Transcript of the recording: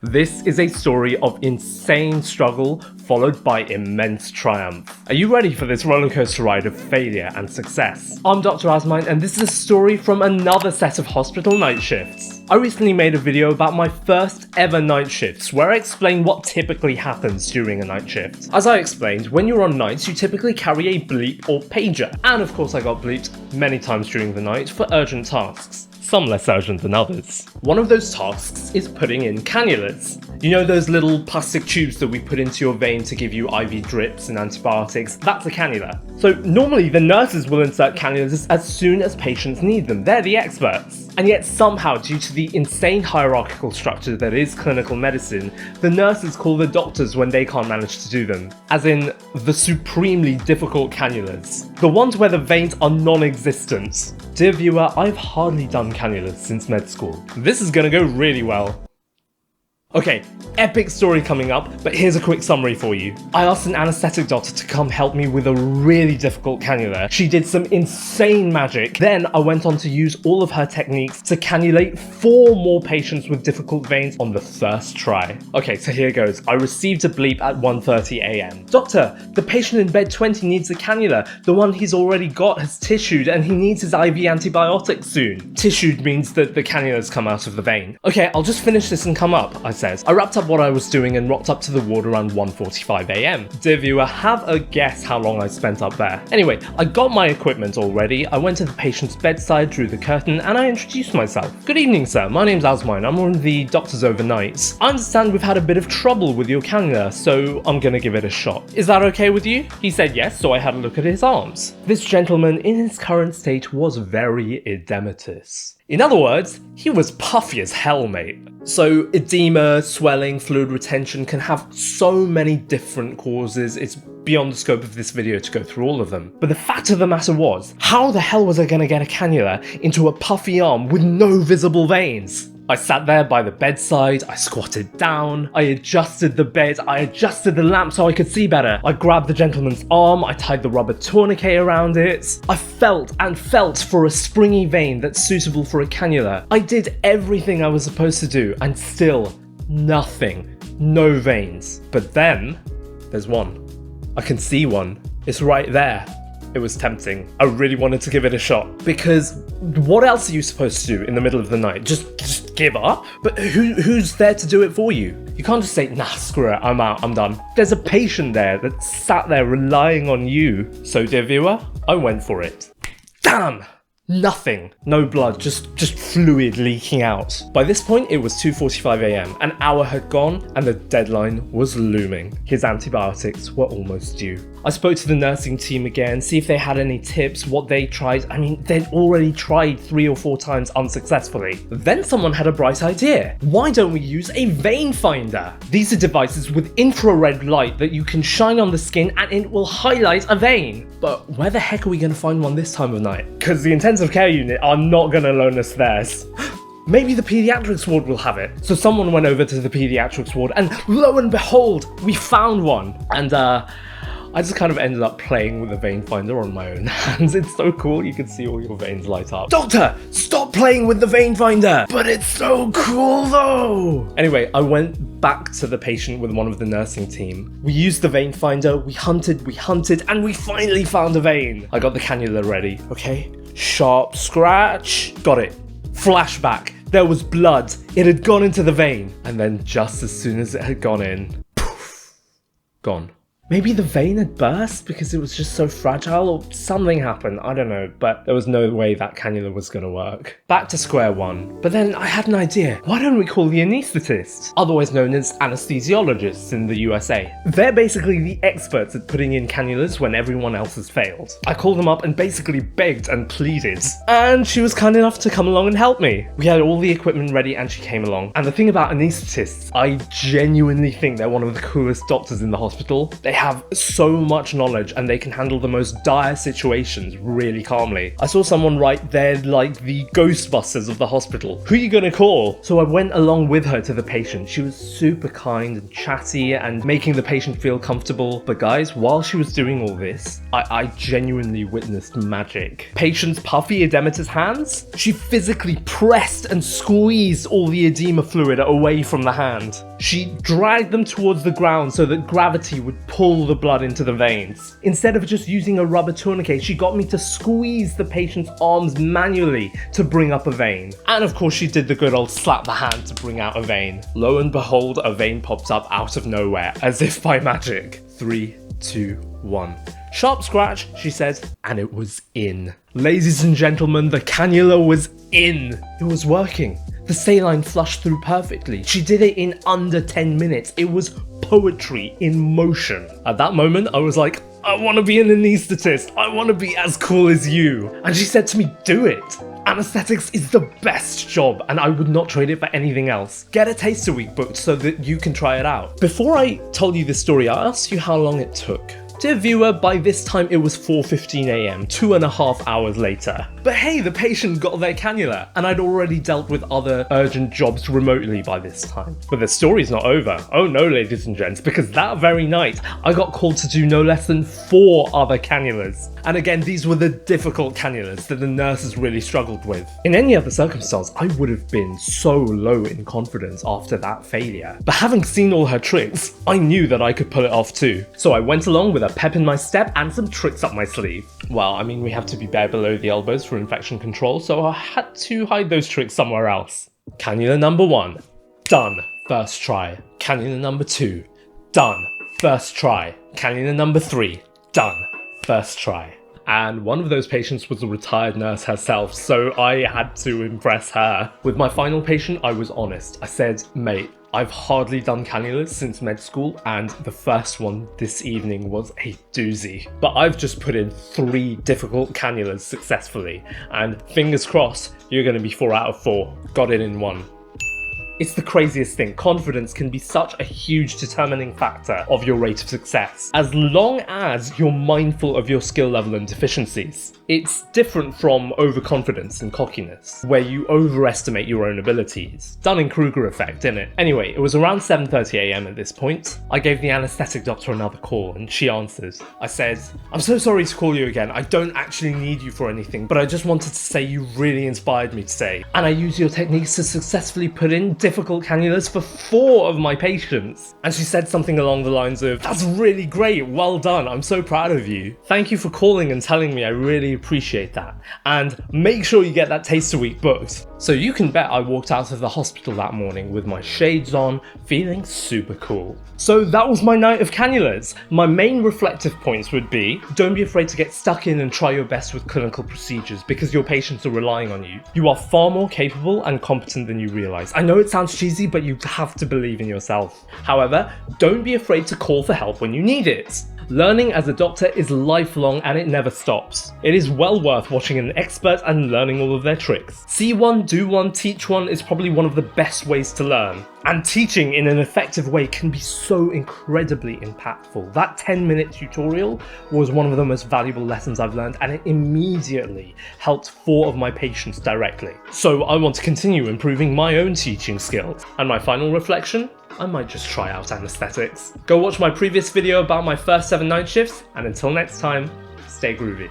This is a story of insane struggle followed by immense triumph. Are you ready for this rollercoaster ride of failure and success? I'm Dr. Azmain, and this is a story from another set of hospital night shifts. I recently made a video about my first ever night shifts where I explain what typically happens during a night shift. As I explained, when you're on nights you typically carry a bleep or pager, and of course I got bleeped many times during the night for urgent tasks. Some less urgent than others. One of those tasks is putting in cannulas. You know those little plastic tubes that we put into your vein to give you IV drips and antibiotics? That's a cannula. So normally the nurses will insert cannulas as soon as patients need them. They're the experts. And yet somehow, due to the insane hierarchical structure that is clinical medicine, the nurses call the doctors when they can't manage to do them. As in, the supremely difficult cannulas. The ones where the veins are non-existent. Dear viewer, I've hardly done cannulas since med school. This is gonna go really well. Okay, epic story coming up, but here's a quick summary for you. I asked an anaesthetic doctor to come help me with a really difficult cannula. She did some insane magic. Then I went on to use all of her techniques to cannulate 4 more patients with difficult veins on the first try. Okay, so here goes. I received a bleep at 1:30 AM. Doctor, the patient in bed 20 needs a cannula. The one he's already got has tissued and he needs his IV antibiotics soon. Tissued means that the cannulas come out of the vein. Okay, I'll just finish this and come up, I said. I wrapped up what I was doing and rocked up to the ward around 1:45 AM. Dear viewer, have a guess how long I spent up there. Anyway, I got my equipment all ready, I went to the patient's bedside, drew the curtain, and I introduced myself. Good evening, sir. My name's Azmain. I'm one of the doctors overnight. I understand we've had a bit of trouble with your cannula, so I'm gonna give it a shot. Is that okay with you? He said yes, so I had a look at his arms. This gentleman, in his current state, was very edematous. In other words, he was puffy as hell, mate. So edema, swelling, fluid retention can have so many different causes. It's beyond the scope of this video to go through all of them. But the fact of the matter was, how the hell was I gonna get a cannula into a puffy arm with no visible veins? I sat there by the bedside, I squatted down, I adjusted the bed, I adjusted the lamp so I could see better. I grabbed the gentleman's arm, I tied the rubber tourniquet around it. I felt and felt for a springy vein that's suitable for a cannula. I did everything I was supposed to do and still nothing. No veins. But then, there's one. I can see one. It's right there. It was tempting. I really wanted to give it a shot. Because what else are you supposed to do in the middle of the night? Just give up? But who's there to do it for you? You can't just say, nah, screw it, I'm out, I'm done. There's a patient there that sat there relying on you. So dear viewer, I went for it. Damn! Nothing. No blood, just fluid leaking out. By this point, it was 2:45 AM. An hour had gone and the deadline was looming. His antibiotics were almost due. I spoke to the nursing team again, see if they had any tips, what they tried. I mean, they'd already tried 3 or 4 times unsuccessfully. Then someone had a bright idea. Why don't we use a vein finder? These are devices with infrared light that you can shine on the skin and it will highlight a vein. But where the heck are we going to find one this time of night? Because the intensive care unit are not going to loan us theirs. Maybe the pediatrics ward will have it. So someone went over to the pediatrics ward and lo and behold, we found one. And I just kind of ended up playing with the vein finder on my own hands. It's so cool, you can see all your veins light up. Doctor, stop playing with the vein finder! But it's so cool though! Anyway, I went back to the patient with one of the nursing team. We used the vein finder, we hunted, and we finally found a vein. I got the cannula ready, okay? Sharp scratch. Got it. Flashback. There was blood. It had gone into the vein. And then just as soon as it had gone in, poof, gone. Maybe the vein had burst because it was just so fragile or something happened, I don't know, but there was no way that cannula was gonna work. Back to square one. But then I had an idea. Why don't we call the anaesthetist, otherwise known as anesthesiologists in the USA? They're basically the experts at putting in cannulas when everyone else has failed. I called them up and basically begged and pleaded. And she was kind enough to come along and help me. We had all the equipment ready and she came along. And the thing about anaesthetists, I genuinely think they're one of the coolest doctors in the hospital. They have so much knowledge and they can handle the most dire situations really calmly. I saw someone write they're like the Ghostbusters of the hospital. Who are you gonna call? So I went along with her to the patient. She was super kind and chatty and making the patient feel comfortable. But guys, while she was doing all this, I genuinely witnessed magic. Patient's puffy edematous hands? She physically pressed and squeezed all the edema fluid away from the hand. She dragged them towards the ground so that gravity would pull the blood into the veins. Instead of just using a rubber tourniquet, she got me to squeeze the patient's arms manually to bring up a vein. And of course she did the good old slap the hand to bring out a vein. Lo and behold, a vein popped up out of nowhere, as if by magic. 3, 2, 1. Sharp scratch, she said, and it was in. Ladies and gentlemen, the cannula was in. It was working. The saline flushed through perfectly. She did it in under 10 minutes. It was poetry in motion. At that moment, I was like, I want to be an anaesthetist. I want to be as cool as you. And she said to me, do it. Anesthetics is the best job and I would not trade it for anything else. Get a taster week booked so that you can try it out. Before I told you this story, I asked you how long it took. Dear viewer, by this time it was 4:15 AM, 2.5 hours later. But hey, the patient got their cannula, and I'd already dealt with other urgent jobs remotely by this time. But the story's not over. Oh no, ladies and gents, because that very night, I got called to do no less than 4 other cannulas. And again, these were the difficult cannulas that the nurses really struggled with. In any other circumstance, I would have been so low in confidence after that failure. But having seen all her tricks, I knew that I could pull it off too. So I went along with a pep in my step and some tricks up my sleeve. Well, I mean, we have to be bare below the elbows for infection control, so I had to hide those tricks somewhere else. Cannula number 1, done, first try. Cannula number 2, done, first try. Cannula number 3, done, first try. And one of those patients was a retired nurse herself, so I had to impress her. With my final patient, I was honest. I said, mate, I've hardly done cannulas since med school, and the first one this evening was a doozy. But I've just put in 3 difficult cannulas successfully, and fingers crossed, you're going to be 4 out of 4. Got it in 1. It's the craziest thing. Confidence can be such a huge determining factor of your rate of success, as long as you're mindful of your skill level and deficiencies. It's different from overconfidence and cockiness, where you overestimate your own abilities. Dunning-Kruger effect, innit? Anyway, it was around 7:30 AM at this point. I gave the anaesthetic doctor another call and she answered. I said, I'm so sorry to call you again. I don't actually need you for anything, but I just wanted to say you really inspired me today. And I used your techniques to successfully put in difficult cannulas for 4 of my patients. And she said something along the lines of, that's really great, well done, I'm so proud of you. Thank you for calling and telling me, I really appreciate that. And make sure you get that taster week booked. So you can bet I walked out of the hospital that morning with my shades on, feeling super cool. So that was my night of cannulas. My main reflective points would be, don't be afraid to get stuck in and try your best with clinical procedures because your patients are relying on you. You are far more capable and competent than you realise. I know it sounds cheesy, but you have to believe in yourself. However, don't be afraid to call for help when you need it. Learning as a doctor is lifelong and it never stops. It is well worth watching an expert and learning all of their tricks. See one, do one, teach one is probably one of the best ways to learn. And teaching in an effective way can be so incredibly impactful. That 10-minute tutorial was one of the most valuable lessons I've learned, and it immediately helped 4 of my patients directly. So I want to continue improving my own teaching skills. And my final reflection? I might just try out anaesthetics. Go watch my previous video about my first 7 night shifts, and until next time, stay groovy.